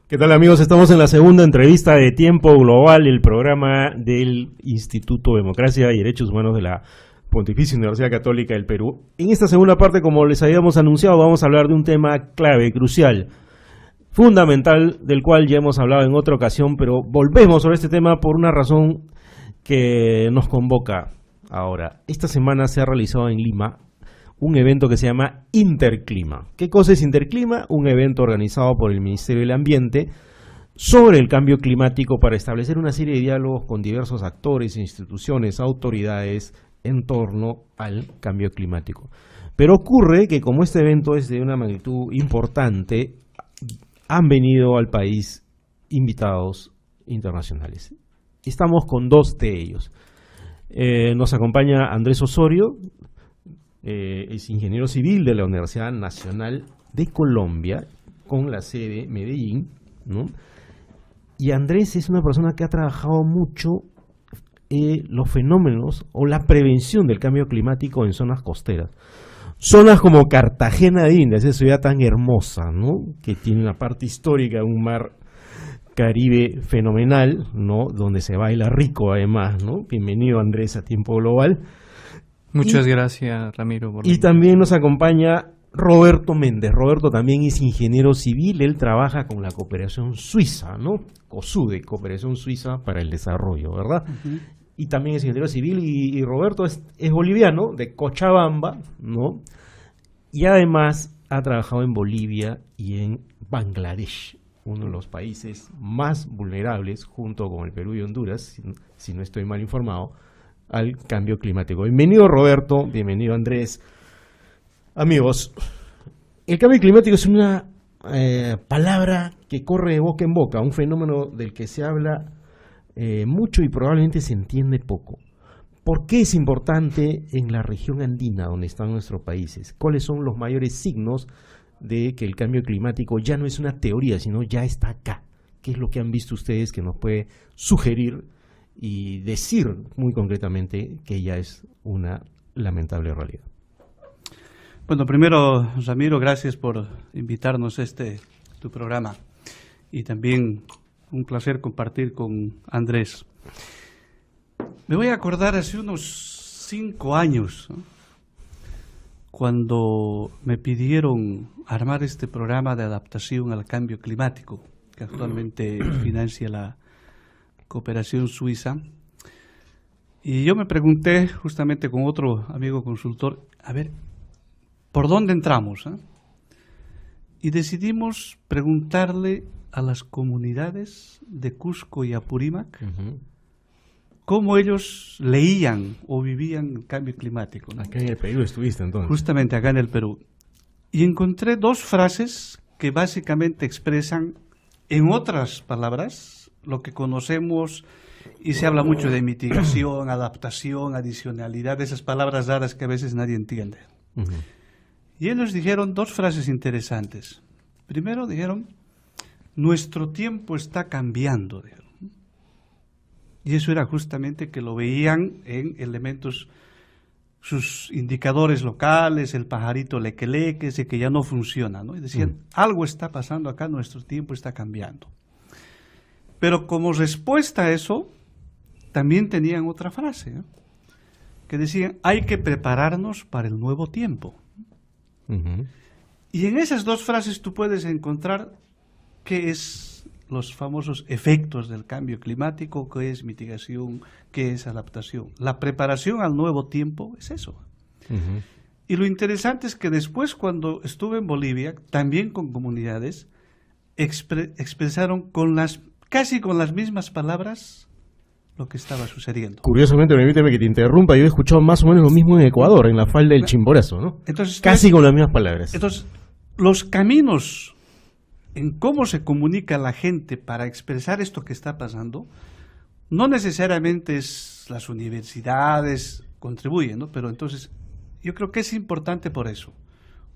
¿Qué tal, amigos? Estamos en la segunda entrevista de Tiempo Global, el programa del Instituto Democracia y Derechos Humanos de la Pontificia Universidad Católica del Perú. En esta segunda parte, como les habíamos anunciado, vamos a hablar de un tema clave, crucial, fundamental, del cual ya hemos hablado en otra ocasión, pero volvemos sobre este tema por una razón que nos convoca ahora. Esta semana se ha realizado en Lima un evento que se llama Interclima. ¿Qué cosa es Interclima? Un evento organizado por el Ministerio del Ambiente sobre el cambio climático para establecer una serie de diálogos con diversos actores, instituciones, autoridades en torno al cambio climático. Pero ocurre que como este evento es de una magnitud importante, han venido al país invitados internacionales. Estamos con dos de ellos. Nos acompaña Andrés Osorio, es ingeniero civil de la Universidad Nacional de Colombia, con la sede Medellín, ¿no? Y Andrés es una persona que ha trabajado mucho los fenómenos o la prevención del cambio climático en zonas costeras. Zonas como Cartagena de Indias, esa ciudad tan hermosa, ¿no? Que tiene una parte histórica, un mar Caribe fenomenal, ¿no? Donde se baila rico además, ¿no? Bienvenido, Andrés, a Tiempo Global. Muchas gracias, Ramiro. Y también nos acompaña Roberto Méndez. Roberto también es ingeniero civil, él trabaja con la cooperación suiza, ¿no? COSUDE, Cooperación Suiza para el Desarrollo, ¿verdad? Y también es ingeniero civil y Roberto es boliviano, de Cochabamba, ¿no? Y además ha trabajado en Bolivia y en Bangladesh, uno de los países más vulnerables, junto con el Perú y Honduras, si no estoy mal informado, al cambio climático. Bienvenido, Roberto, bienvenido, Andrés. Amigos, el cambio climático es una palabra que corre de boca en boca, un fenómeno del que se habla mucho y probablemente se entiende poco. ¿Por qué es importante en la región andina donde están nuestros países? ¿Cuáles son los mayores signos de que el cambio climático ya no es una teoría, sino ya está acá? ¿Qué es lo que han visto ustedes que nos puede sugerir y decir muy concretamente que ya es una lamentable realidad? Bueno, primero, Ramiro, gracias por invitarnos a tu programa y también un placer compartir con Andrés. Me voy a acordar hace unos 5 años, ¿no? Cuando me pidieron armar este programa de adaptación al cambio climático que actualmente financia la Cooperación Suiza, y yo me pregunté justamente con otro amigo consultor, a ver, ¿por dónde entramos? Y decidimos preguntarle a las comunidades de Cusco y Apurímac cómo ellos leían o vivían el cambio climático, ¿no? Acá en el Perú estuviste entonces. Justamente acá en el Perú. Y encontré 2 frases que básicamente expresan, en otras palabras, lo que conocemos y se habla mucho de mitigación, adaptación, adicionalidad, esas palabras raras que a veces nadie entiende. Y ellos dijeron 2 frases interesantes. Primero dijeron, nuestro tiempo está cambiando, dijeron. Y eso era justamente que lo veían en elementos, sus indicadores locales, el pajarito lequeleque, ese que ya no funciona, ¿no? Y decían, algo está pasando acá, nuestro tiempo está cambiando. Pero como respuesta a eso, también tenían otra frase, ¿no? Que decían, hay que prepararnos para el nuevo tiempo. Y en esas 2 frases tú puedes encontrar qué es los famosos efectos del cambio climático, qué es mitigación, qué es adaptación. La preparación al nuevo tiempo es eso. Y lo interesante es que después, cuando estuve en Bolivia, también con comunidades, expresaron casi con las mismas palabras lo que estaba sucediendo. Curiosamente, permíteme que te interrumpa, yo he escuchado más o menos lo mismo en Ecuador, en la falda del Chimborazo, ¿no? Entonces, casi con las mismas palabras. Entonces, los caminos en cómo se comunica la gente para expresar esto que está pasando, no necesariamente es las universidades contribuyen, ¿no? Pero entonces, yo creo que es importante por eso,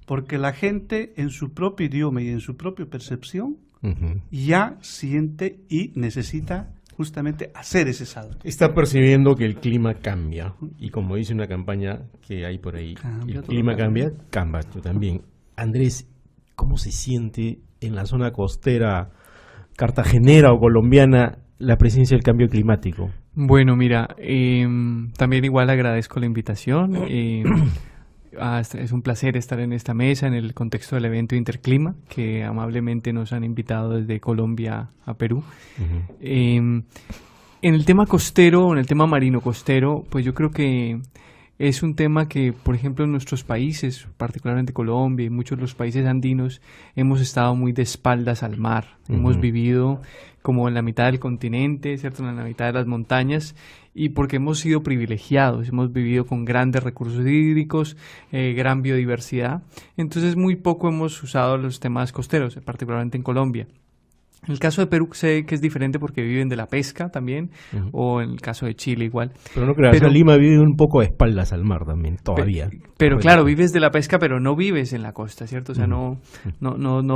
porque la gente en su propio idioma y en su propia percepción ya siente y necesita justamente hacer ese salto. Está percibiendo que el clima cambia, y como dice una campaña que hay por ahí, el clima cambia, cambia. Yo también. Andrés, ¿cómo se siente en la zona costera cartagenera o colombiana la presencia del cambio climático? Bueno, mira, también igual agradezco la invitación. Es un placer estar en esta mesa en el contexto del evento Interclima, que amablemente nos han invitado desde Colombia a Perú. En el tema costero, en el tema marino costero, pues yo creo que es un tema que, por ejemplo, en nuestros países, particularmente Colombia y muchos de los países andinos, hemos estado muy de espaldas al mar. Hemos vivido como en la mitad del continente, ¿cierto? En la mitad de las montañas, y porque hemos sido privilegiados, hemos vivido con grandes recursos hídricos, gran biodiversidad. Entonces, muy poco hemos usado los temas costeros, particularmente en Colombia. En el caso de Perú sé que es diferente porque viven de la pesca también, o en el caso de Chile igual. Pero no creas, Lima vive un poco de espaldas al mar también, todavía. Pero claro, vives de la pesca, pero no vives en la costa, ¿cierto? O sea, no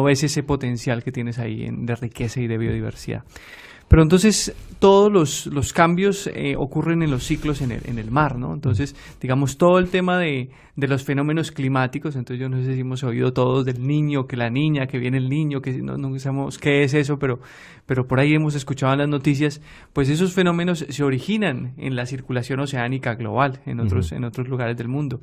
ves ese potencial que tienes ahí de riqueza y de biodiversidad. Pero entonces todos los cambios ocurren en los ciclos en el mar, ¿no? Entonces, digamos, todo el tema de los fenómenos climáticos, entonces yo no sé si hemos oído todos del niño, que la niña, que viene el niño, que no sabemos qué es eso, pero por ahí hemos escuchado en las noticias, pues esos fenómenos se originan en la circulación oceánica global, en otros lugares del mundo,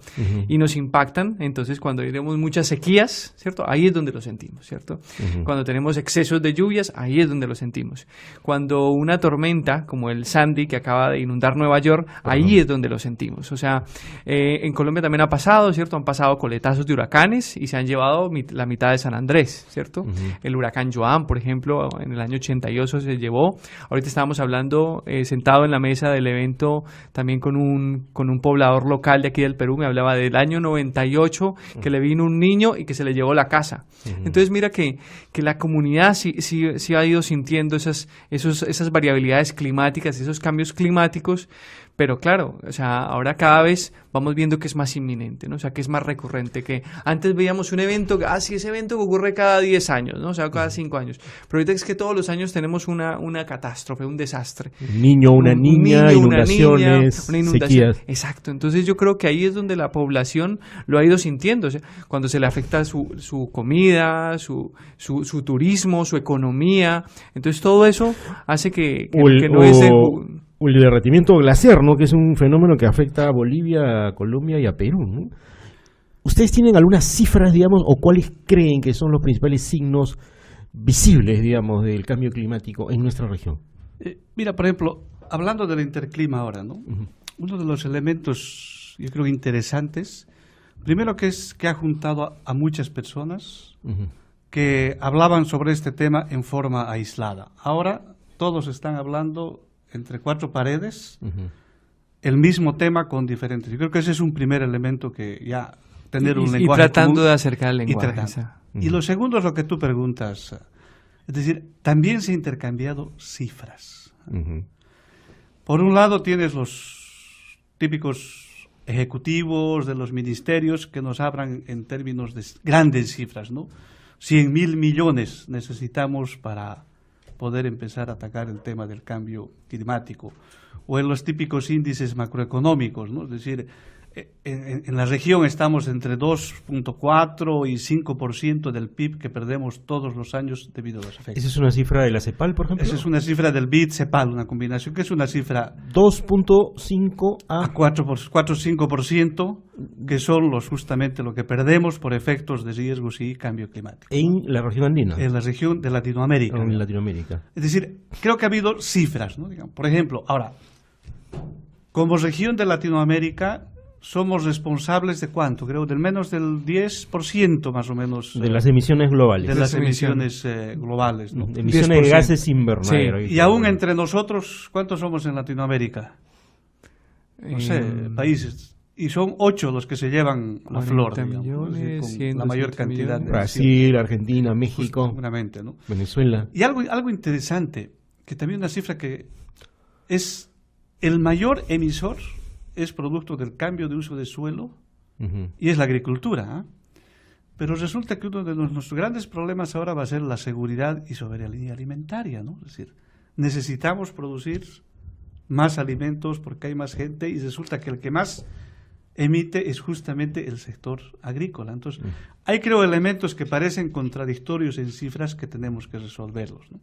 y nos impactan. Entonces cuando tenemos muchas sequías, ¿cierto? Ahí es donde lo sentimos, ¿cierto? Cuando tenemos excesos de lluvias, ahí es donde lo sentimos. Cuando una tormenta, como el Sandy, que acaba de inundar Nueva York, ahí es donde lo sentimos. O sea, en Colombia también ha pasado, ¿cierto? Han pasado coletazos de huracanes y se han llevado la mitad de San Andrés, ¿cierto? El huracán Joan, por ejemplo, en el año 88 se llevó. Ahorita estábamos hablando, sentado en la mesa del evento, también con un poblador local de aquí del Perú, me hablaba del año 98, que le vino un niño y que se le llevó la casa. Entonces mira que la comunidad sí ha ido sintiendo esas variabilidades climáticas, esos cambios climáticos, pero claro, o sea, ahora cada vez vamos viendo que es más inminente, ¿no? O sea, que es más recurrente, que antes veíamos un evento, sí, ese evento que ocurre cada 10 años, ¿no? O sea, cada 5 años, pero ahorita es que todos los años tenemos una catástrofe, un desastre. Un niño, una niña, inundaciones, una inundación. sequías. Exacto, entonces yo creo que ahí es donde la población lo ha ido sintiendo, o sea, cuando se le afecta su comida, su turismo, su economía, entonces todo eso hace que no es el derretimiento glaciar, ¿no? Que es un fenómeno que afecta a Bolivia, a Colombia y a Perú, ¿no? ¿Ustedes tienen algunas cifras, digamos, o cuáles creen que son los principales signos visibles, digamos, del cambio climático en nuestra región? Mira, por ejemplo, hablando del interclima ahora, ¿no? Uno de los elementos, yo creo, interesantes, primero que ha juntado a muchas personas que hablaban sobre este tema en forma aislada. Ahora todos están hablando entre 4 paredes, el mismo tema con diferentes. Yo creo que ese es un primer elemento que ya tener un lenguaje y tratando común, de acercar el lenguaje. Y lo segundo es lo que tú preguntas, es decir, también se han intercambiado cifras. Por un lado tienes los típicos ejecutivos de los ministerios que nos hablan en términos de grandes cifras, ¿no? 100.000 millones necesitamos para poder empezar a atacar el tema del cambio climático, o en los típicos índices macroeconómicos, ¿no? Es decir, en la región estamos entre 2.4 y 5% del PIB que perdemos todos los años debido a los efectos. ¿Esa es una cifra de la CEPAL, por ejemplo? Esa es una cifra del BID-CEPAL, una combinación que es una cifra 2.5 a 4 o 5%, que son justamente lo que perdemos por efectos de riesgos y cambio climático. En la región andina. En la región de Latinoamérica. En Latinoamérica. Es decir, creo que ha habido cifras, ¿no? Digamos, por ejemplo, ahora, como región de Latinoamérica, somos responsables de ¿cuánto? Creo del menos del 10% más o menos. De las emisiones globales. De las emisiones globales, ¿no? Emisiones 10%. De gases invernaderos. Sí. Y aún entre nosotros, ¿cuántos somos en Latinoamérica? No sé, países. Y son 8 los que se llevan la flor, millones, con la mayor cantidad de Brasil, Argentina, México, seguramente, ¿no? Venezuela. Y algo interesante, que también una cifra que es el mayor emisor es producto del cambio de uso de suelo y es la agricultura. Pero resulta que uno de nuestros grandes problemas ahora va a ser la seguridad y soberanía alimentaria, ¿no? Es decir, necesitamos producir más alimentos porque hay más gente y resulta que el que más emite es justamente el sector agrícola. Entonces, hay, creo, elementos que parecen contradictorios en cifras que tenemos que resolverlos, ¿no?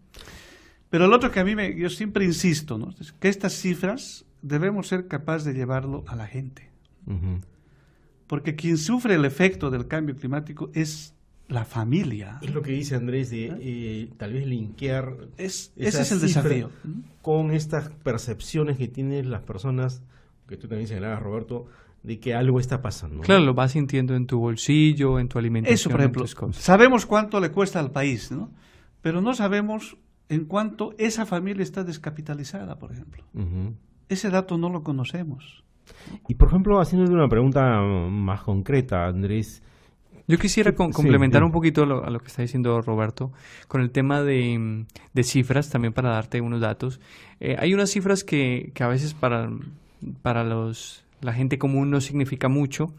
Pero el otro que yo siempre insisto, ¿no?, es que estas cifras debemos ser capaces de llevarlo a la gente. Porque quien sufre el efecto del cambio climático es la familia. Es lo que dice Andrés de tal vez linkear ese es el desafío con estas percepciones que tienen las personas, que tú también señalabas, Roberto, de que algo está pasando. Claro, lo vas sintiendo en tu bolsillo, en tu alimentación. Eso, por ejemplo, en tus cosas. sabemos cuánto le cuesta al país, ¿no? Pero no sabemos en cuánto esa familia está descapitalizada, por ejemplo. Ese dato no lo conocemos. Y, por ejemplo, haciéndole una pregunta más concreta, Andrés. Yo quisiera complementar un poquito a lo que está diciendo Roberto con el tema de cifras, también para darte unos datos. Hay unas cifras que a veces para la gente común no significa mucho,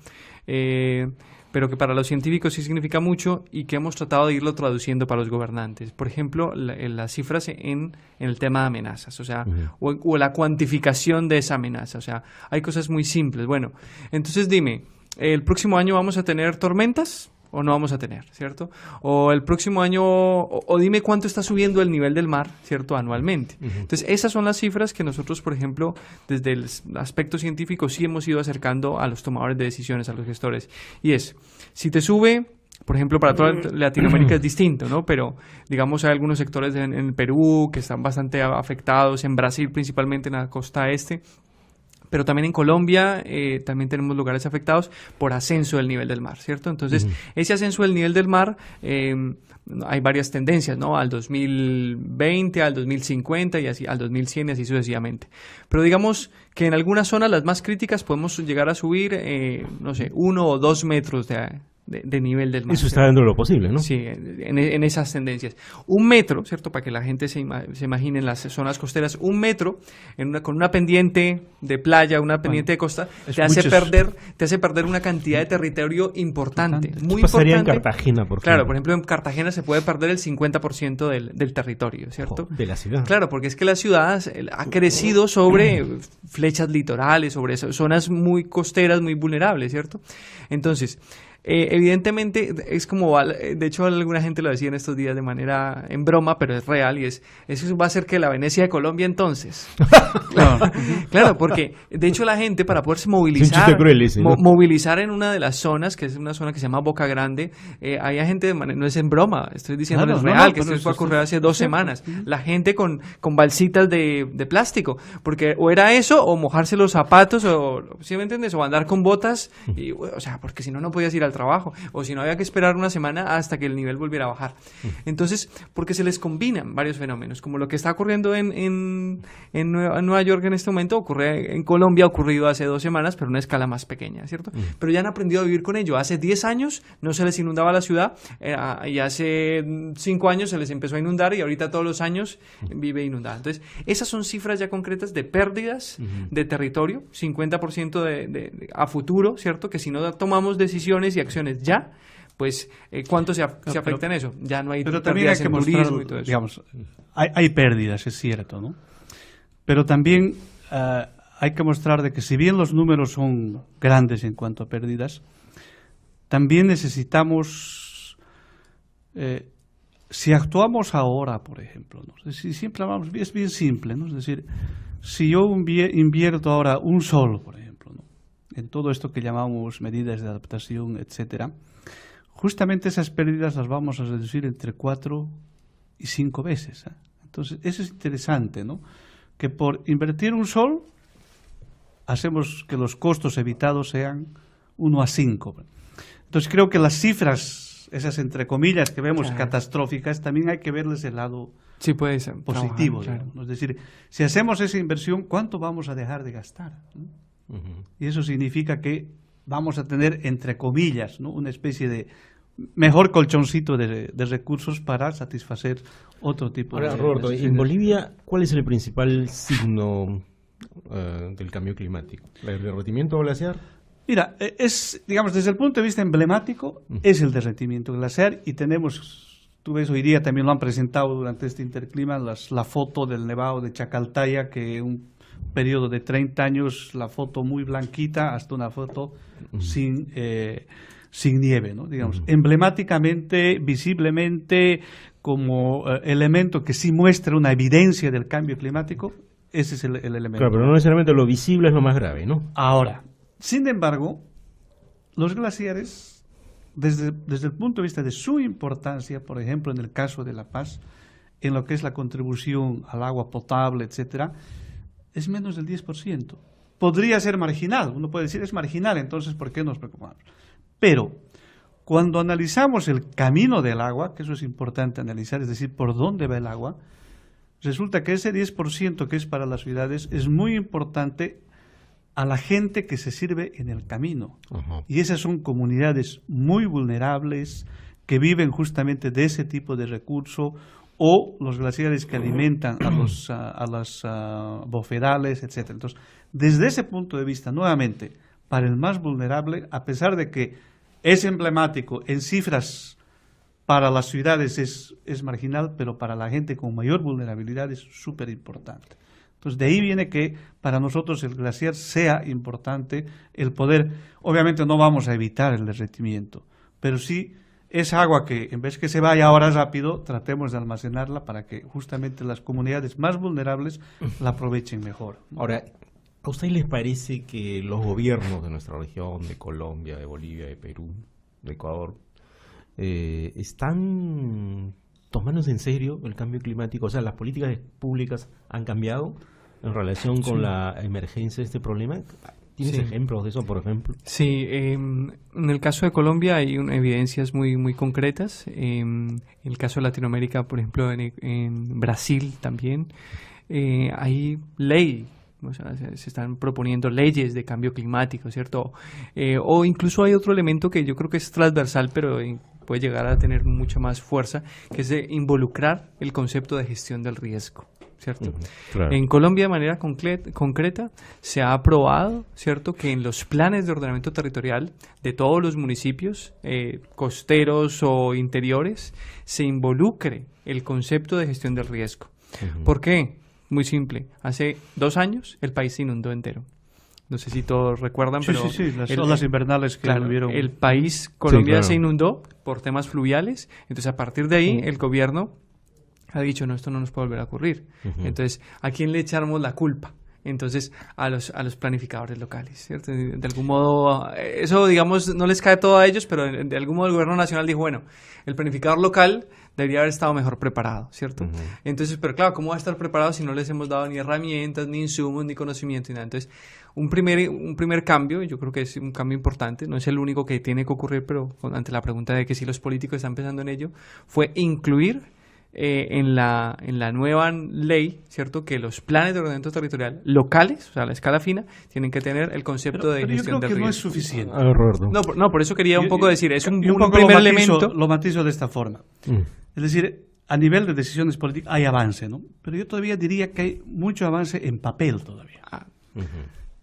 pero que para los científicos sí significa mucho y que hemos tratado de irlo traduciendo para los gobernantes. Por ejemplo, las cifras en el tema de amenazas, o sea, o la cuantificación de esa amenaza. O sea, hay cosas muy simples. Bueno, entonces dime, ¿el próximo año vamos a tener tormentas o no vamos a tener, cierto? O el próximo año, o dime cuánto está subiendo el nivel del mar, cierto, anualmente. Entonces, esas son las cifras que nosotros, por ejemplo, desde el aspecto científico sí hemos ido acercando a los tomadores de decisiones, a los gestores. Y es, si te sube, por ejemplo, para toda Latinoamérica es distinto, ¿no? Pero, digamos, hay algunos sectores en Perú que están bastante afectados, en Brasil principalmente, en la costa este. Pero también en Colombia también tenemos lugares afectados por ascenso del nivel del mar, ¿cierto? Entonces, ese ascenso del nivel del mar, hay varias tendencias, ¿no? Al 2020, al 2050 y así, al 2100 y así sucesivamente. Pero digamos que en algunas zonas, las más críticas, podemos llegar a subir, no sé, 1 o 2 metros de nivel del mar. Eso está dentro de lo posible, ¿no? Sí, en esas tendencias. 1 metro, ¿cierto? Para que la gente se imagine en las zonas costeras, 1 metro con una pendiente de playa, una pendiente de costa, te hace perder una cantidad de territorio importante. Muy ¿Qué pasaría importante. en Cartagena, por ejemplo? Claro, por ejemplo, en Cartagena se puede perder el 50% del territorio, ¿cierto? De la ciudad. Claro, porque es que la ciudad ha crecido sobre flechas litorales, sobre zonas muy costeras, muy vulnerables, ¿cierto? Entonces, evidentemente es como, de hecho alguna gente lo decía en estos días de manera en broma, pero es real, y eso va a ser que la Venecia de Colombia entonces. Claro, porque de hecho la gente, para poderse movilizar, movilizar en una de las zonas, que es una zona que se llama Boca Grande, hay gente, no es en broma, estoy diciendo es real, que esto fue a ocurrir hace 2 semanas, la gente con balsitas de plástico, porque o era eso, o mojarse los zapatos, o, ¿sí me entiendes? O andar con botas, y, o sea, porque si no podías ir al trabajo, o si no había que esperar una semana hasta que el nivel volviera a bajar. Entonces, porque se les combinan varios fenómenos, como lo que está ocurriendo en Nueva York en este momento, ocurre en Colombia, ha ocurrido hace 2 semanas, pero a una escala más pequeña, ¿cierto? Pero ya han aprendido a vivir con ello. Hace 10 años no se les inundaba la ciudad, y hace 5 años se les empezó a inundar, y ahorita todos los años vive inundada. Entonces, esas son cifras ya concretas de pérdidas de territorio, 50% a futuro, ¿cierto? Que si no tomamos decisiones y acciones ya, pues ¿cuánto se afecta en eso? Ya no hay pero también hay que mostrar, y todo eso. Digamos, hay pérdidas, es cierto, ¿no? Pero también hay que mostrar de que si bien los números son grandes en cuanto a pérdidas, también necesitamos, si actuamos ahora, por ejemplo, ¿no? Si siempre hablamos, es bien simple, ¿no? Es decir, si yo invierto ahora un sol, por ejemplo, ¿no?, en todo esto que llamamos medidas de adaptación, etcétera, justamente esas pérdidas las vamos a reducir entre 4 y 5 veces, ¿eh? Entonces, eso es interesante, ¿no? Que por invertir un sol, hacemos que los costos evitados sean 1 a 5. Entonces, creo que las cifras, esas entre comillas que vemos catastróficas, también hay que verles el lado puede ser positivo. Claro. Es decir, si hacemos esa inversión, ¿cuánto vamos a dejar de gastar? Y eso significa que vamos a tener, entre comillas, ¿no?, una especie de mejor colchoncito de recursos para satisfacer otro tipo de... Ahora, Roberto, en Bolivia, ¿cuál es el principal signo del cambio climático? ¿El derretimiento glaciar? Mira, digamos, desde el punto de vista emblemático, es el derretimiento glaciar, y tenemos, tú ves, hoy día también lo han presentado durante este interclima, la foto del nevado de Chacaltaya, que periodo de 30 años, la foto muy blanquita, hasta una foto sin nieve, ¿no? Digamos, emblemáticamente, visiblemente, como elemento que sí muestra una evidencia del cambio climático, ese es el elemento. Claro, pero no necesariamente lo visible es lo más grave, ¿no? Ahora, sin embargo, los glaciares, desde el punto de vista de su importancia, por ejemplo, en el caso de La Paz, en lo que es la contribución al agua potable, etcétera, es menos del 10%. Podría ser marginal, uno puede decir es marginal, entonces ¿por qué nos preocupamos? Pero cuando analizamos el camino del agua, que eso es importante analizar, es decir, por dónde va el agua, resulta que ese 10% que es para las ciudades es muy importante a la gente que se sirve en el camino. Y esas son comunidades muy vulnerables que viven justamente de ese tipo de recurso, o los glaciares que alimentan a las bofedales, etcétera. Entonces, desde ese punto de vista, nuevamente, para el más vulnerable, a pesar de que es emblemático en cifras, para las ciudades es marginal, pero para la gente con mayor vulnerabilidad es súper importante. Entonces, de ahí viene que para nosotros el glaciar sea importante, el poder, obviamente no vamos a evitar el derretimiento, pero sí esa agua que en vez que se vaya ahora rápido, tratemos de almacenarla para que justamente las comunidades más vulnerables la aprovechen mejor. Ahora, ¿a ustedes les parece que los gobiernos de nuestra región, de Colombia, de Bolivia, de Perú, de Ecuador, están tomándose en serio el cambio climático? O sea, ¿las políticas públicas han cambiado en relación con la emergencia de este problema? ¿Tienes ejemplos de eso, por ejemplo? Sí, en el caso de Colombia hay evidencias muy concretas. En el caso de Latinoamérica, por ejemplo, en Brasil también, hay ley. O sea, se están proponiendo leyes de cambio climático, ¿cierto? O incluso hay otro elemento que yo creo que es transversal, pero puede llegar a tener mucha más fuerza, que es de involucrar el concepto de gestión del riesgo, ¿cierto? Claro. En Colombia, de manera concreta, se ha aprobado, ¿cierto?, que en los planes de ordenamiento territorial de todos los municipios, costeros o interiores, se involucre el concepto de gestión del riesgo. ¿Por qué? Muy simple. Hace 2 años el país se inundó entero. No sé si todos recuerdan, pero... Sí, las olas invernales que hubieron. El país, Colombia, se inundó por temas fluviales. Entonces, a partir de ahí, el gobierno ha dicho, no, esto no nos puede volver a ocurrir. Entonces, ¿a quién le echamos la culpa? Entonces, a los planificadores locales, ¿cierto? De algún modo, eso, digamos, no les cae todo a ellos, pero de algún modo el gobierno nacional dijo, bueno, el planificador local debería haber estado mejor preparado, ¿cierto? Entonces, pero claro, ¿cómo va a estar preparado si no les hemos dado ni herramientas, ni insumos, ni conocimiento, ni nada? Entonces, un primer cambio, yo creo que es un cambio importante, no es el único que tiene que ocurrir, pero ante la pregunta de que si los políticos están pensando en ello, fue incluir en la nueva ley, ¿cierto?, que los planes de ordenamiento territorial locales, o sea, a la escala fina, tienen que tener el concepto de gestión del riesgo. Yo creo que no es suficiente. Roberto. Por eso quería un poco decir, es un poco primer elemento. Lo matizo de esta forma. Es decir, a nivel de decisiones políticas hay avance, ¿no? Pero yo todavía diría que hay mucho avance en papel todavía.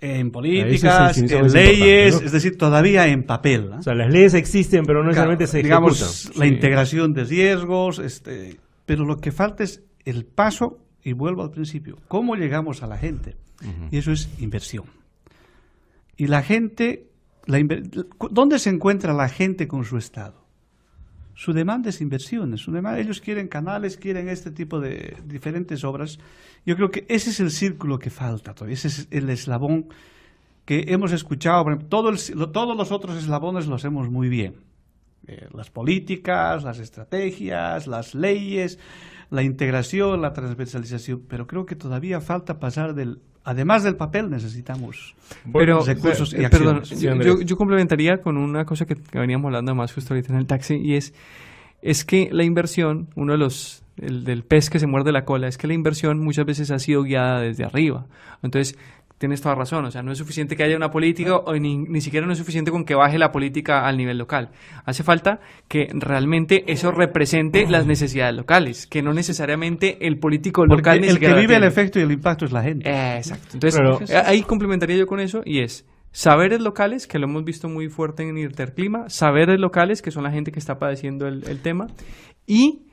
En políticas, en leyes, ¿no? Es decir, todavía en papel, ¿no? O sea, las leyes existen, pero no necesariamente se ejecutan. Digamos, la integración de riesgos, pero lo que falta es el paso, y vuelvo al principio, ¿cómo llegamos a la gente? Y eso es inversión. Y la gente, ¿dónde se encuentra la gente con su Estado? Su demanda es inversiones, ellos quieren canales, quieren este tipo de diferentes obras. Yo creo que ese es el círculo que falta todavía, ese es el eslabón que hemos escuchado. Por ejemplo, todos los otros eslabones los hacemos muy bien. Las políticas, las estrategias, las leyes, la integración, la transversalización, pero creo que todavía falta pasar además del papel necesitamos recursos y acciones. Perdón, yo complementaría con una cosa que veníamos hablando más justo ahorita en el taxi, y es que la inversión, uno de los del pez que se muerde la cola, es que la inversión muchas veces ha sido guiada desde arriba. Entonces, tienes toda razón, o sea, no es suficiente que haya una política, o ni siquiera no es suficiente con que baje la política al nivel local. Hace falta que realmente eso represente las necesidades locales, que no necesariamente el político local... Porque el que vive el efecto y el impacto es la gente. Exacto. Entonces, ahí complementaría yo con eso, y es saberes locales, que lo hemos visto muy fuerte en Interclima, saberes locales, que son la gente que está padeciendo el tema, y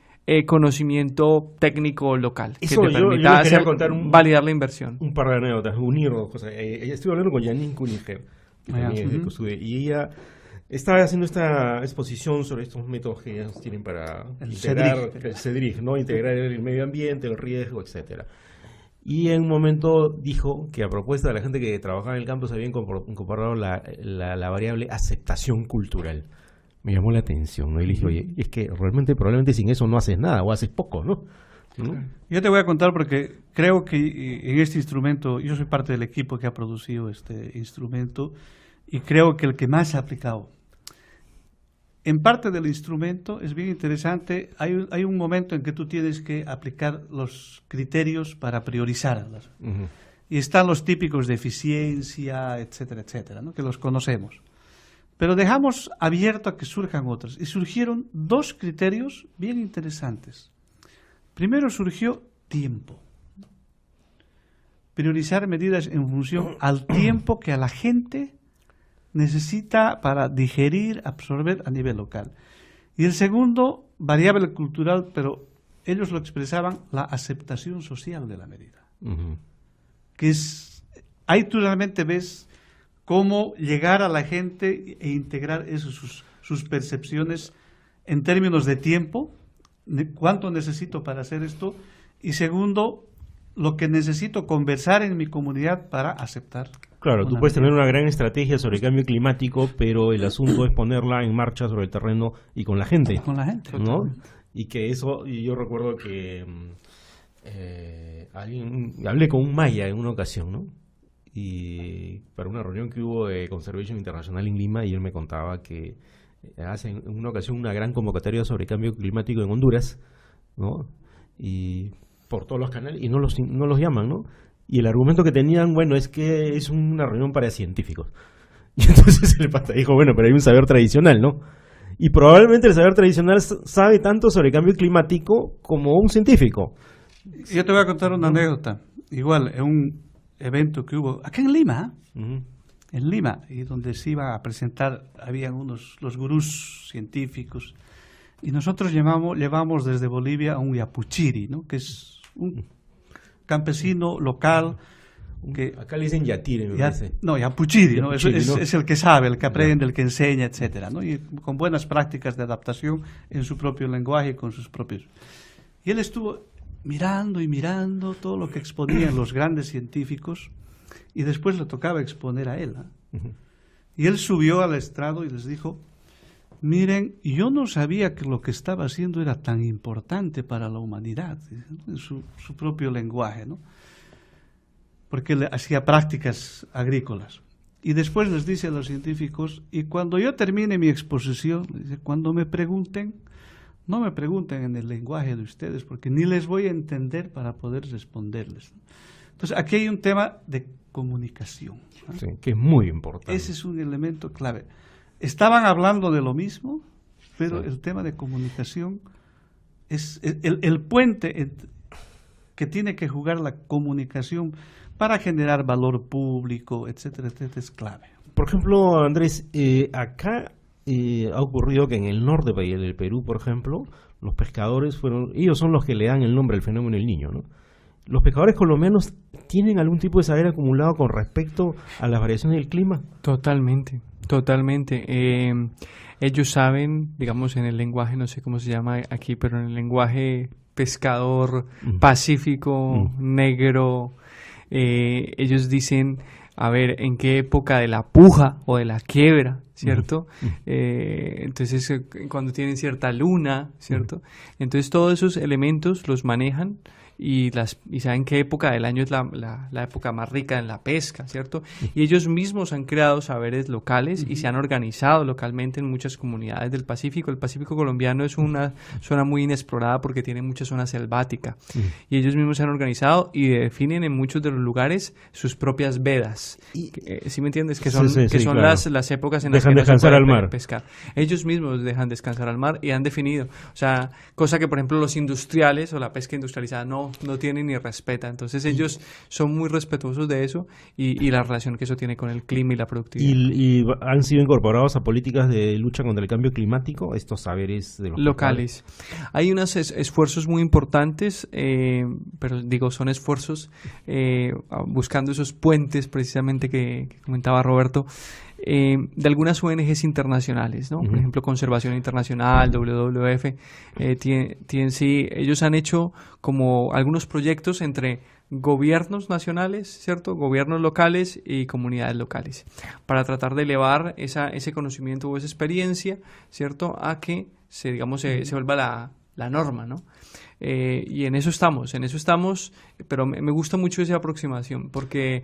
conocimiento técnico local Eso que te yo permita les quería contar validar la inversión. Un par de anécdotas, unir dos cosas. Estuve hablando con Janine Kuniger, y ella estaba haciendo esta exposición sobre estos métodos que ellos tienen para integrar el CEDRIG, ¿no? Integrar el medio ambiente, el riesgo, etcétera. Y en un momento dijo que a propuesta de la gente que trabajaba en el campo se había incorporado la variable aceptación cultural. Me llamó la atención, ¿no? Y le dije, oye, es que realmente probablemente sin eso no haces nada o haces poco, ¿no? Yo te voy a contar porque creo que en este instrumento, yo soy parte del equipo que ha producido este instrumento y creo que el que más se ha aplicado. En parte del instrumento es bien interesante, hay un momento en que tú tienes que aplicar los criterios para priorizarlas. Y están los típicos de eficiencia, etcétera, etcétera, ¿no? Que los conocemos. Pero dejamos abierto a que surjan otros. Y surgieron dos criterios bien interesantes. Primero surgió tiempo. Priorizar medidas en función al tiempo que a la gente necesita para digerir, absorber a nivel local. Y el segundo, variable cultural, pero ellos lo expresaban, la aceptación social de la medida. Que es, ahí tú realmente ves cómo llegar a la gente e integrar eso, sus percepciones en términos de tiempo, cuánto necesito para hacer esto, y segundo, lo que necesito conversar en mi comunidad para aceptar. Claro, tú puedes tener una gran estrategia sobre el cambio climático, pero el asunto es ponerla en marcha sobre el terreno y con la gente. Con la gente, ¿no? Y que eso, y yo recuerdo que hablé con un maya en una ocasión, ¿no? Y para una reunión que hubo de Conservation Internacional en Lima, y él me contaba que hacen en una ocasión una gran convocatoria sobre cambio climático en Honduras, ¿no? Y por todos los canales, y no los llaman, ¿no? Y el argumento que tenían, bueno, es que es una reunión para científicos. Y entonces el pata dijo, bueno, pero hay un saber tradicional, ¿no? Y probablemente el saber tradicional sabe tanto sobre cambio climático como un científico. Yo te voy a contar una anécdota. Igual, en un evento que hubo acá en Lima, en Lima, y donde se iba a presentar, habían los gurús científicos, y nosotros llevamos desde Bolivia a un yapuchiri, ¿no? Que es un campesino local que acá le dicen yatire, me parece. No, yapuchiri, ¿no? Yapuchiri, ¿no? Es el que sabe, el que aprende, el que enseña, etcétera, ¿no? Y con buenas prácticas de adaptación en su propio lenguaje y con sus propios. Y él estuvo mirando y mirando todo lo que exponían los grandes científicos, y después le tocaba exponer a él, ¿eh? Y él subió al estrado y les dijo, miren, yo no sabía que lo que estaba haciendo era tan importante para la humanidad, en su propio lenguaje, ¿no? Porque él hacía prácticas agrícolas. Y después les dice a los científicos, y cuando yo termine mi exposición, dice, cuando me pregunten, no me pregunten en el lenguaje de ustedes, porque ni les voy a entender para poder responderles. Entonces, aquí hay un tema de comunicación, ¿no? Sí, que es muy importante. Ese es un elemento clave. Estaban hablando de lo mismo, pero el tema de comunicación es el puente que tiene que jugar la comunicación para generar valor público, etcétera, etcétera, es clave. Por ejemplo, Andrés, acá ha ocurrido que en el norte del Perú, por ejemplo, los pescadores ellos son los que le dan el nombre al fenómeno del Niño, ¿no? ¿Los pescadores colombianos tienen algún tipo de saber acumulado con respecto a las variaciones del clima? Totalmente, totalmente. Ellos saben, digamos, en el lenguaje, no sé cómo se llama aquí, pero en el lenguaje pescador pacífico, negro, ellos dicen, a ver, en qué época de la puja o de la quiebra, ¿cierto? Entonces, cuando tienen cierta luna, ¿cierto? Entonces, todos esos elementos los manejan y saben qué época del año es la época más rica en la pesca, ¿cierto? Y ellos mismos han creado saberes locales y se han organizado localmente en muchas comunidades del Pacífico. El Pacífico colombiano es una zona muy inexplorada porque tiene mucha zona selvática. Y ellos mismos se han organizado y definen en muchos de los lugares sus propias vedas. ¿Sí me entiendes? Que son, claro. las épocas en las que no se puede pescar. Ellos mismos dejan descansar al mar y han definido. O sea, cosa que, por ejemplo, los industriales o la pesca industrializada no no tiene ni respeta. Entonces ellos son muy respetuosos de eso y la relación que eso tiene con el clima y la productividad. ¿Y han sido incorporados a políticas de lucha contra el cambio climático estos saberes de los locales? Hay unos esfuerzos muy importantes, pero digo, son esfuerzos buscando esos puentes precisamente que comentaba Roberto, de algunas ONGs internacionales, ¿no? Por ejemplo, Conservación Internacional, WWF, TNC. Ellos han hecho como algunos proyectos entre gobiernos nacionales, ¿cierto? Gobiernos locales y comunidades locales, para tratar de elevar ese conocimiento o esa experiencia, ¿cierto? A que se vuelva la norma, ¿no? Y en eso estamos, pero me gusta mucho esa aproximación, porque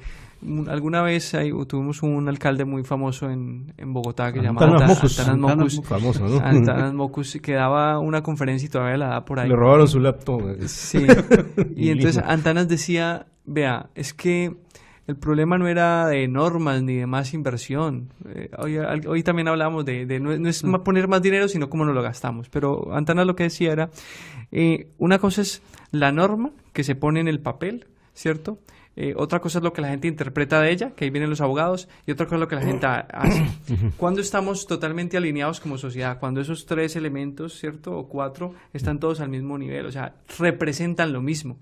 alguna vez tuvimos un alcalde muy famoso en Bogotá que se llamaba Antanas Mocus, que daba una conferencia y todavía la da por ahí. Le robaron su laptop. Sí, y entonces Antanas decía, vea, es que el problema no era de normas ni de más inversión. Hoy también hablábamos de no es poner más dinero, sino cómo nos lo gastamos. Pero Antanas lo que decía era, una cosa es la norma que se pone en el papel, ¿cierto? Otra cosa es lo que la gente interpreta de ella, que ahí vienen los abogados, y otra cosa es lo que la gente hace. Cuando estamos totalmente alineados como sociedad, cuando esos 3 elementos, ¿cierto? O 4, están todos al mismo nivel, o sea, representan lo mismo.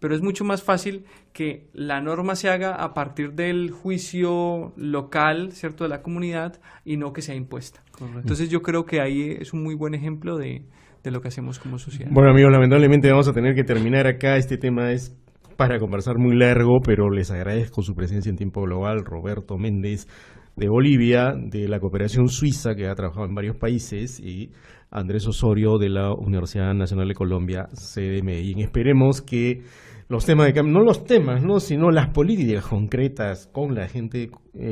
Pero es mucho más fácil que la norma se haga a partir del juicio local, ¿cierto? De la comunidad, y no que sea impuesta. Correcto. Entonces yo creo que ahí es un muy buen ejemplo de lo que hacemos como sociedad. Bueno, amigos, lamentablemente vamos a tener que terminar acá. Este tema es para conversar muy largo, pero les agradezco su presencia en Tiempo Global. Roberto Méndez, de Bolivia, de la Cooperación Suiza, que ha trabajado en varios países, y Andrés Osorio, de la Universidad Nacional de Colombia, sede de Medellín. Esperemos que los temas de cambio, no los temas, ¿no?, sino las políticas concretas con la gente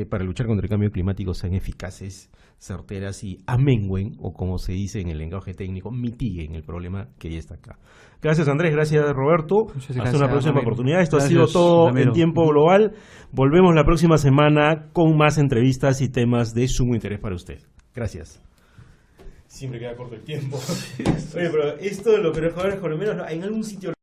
para luchar contra el cambio climático sean eficaces, certeras y amengüen, o como se dice en el lenguaje técnico, mitiguen el problema que ya está acá. Gracias, Andrés, gracias, Roberto. Hasta una próxima oportunidad. Esto ha sido todo en Tiempo Global. Volvemos la próxima semana con más entrevistas y temas de sumo interés para usted. Gracias. Siempre queda corto el tiempo. Oye, pero esto de los colombianos, en algún sitio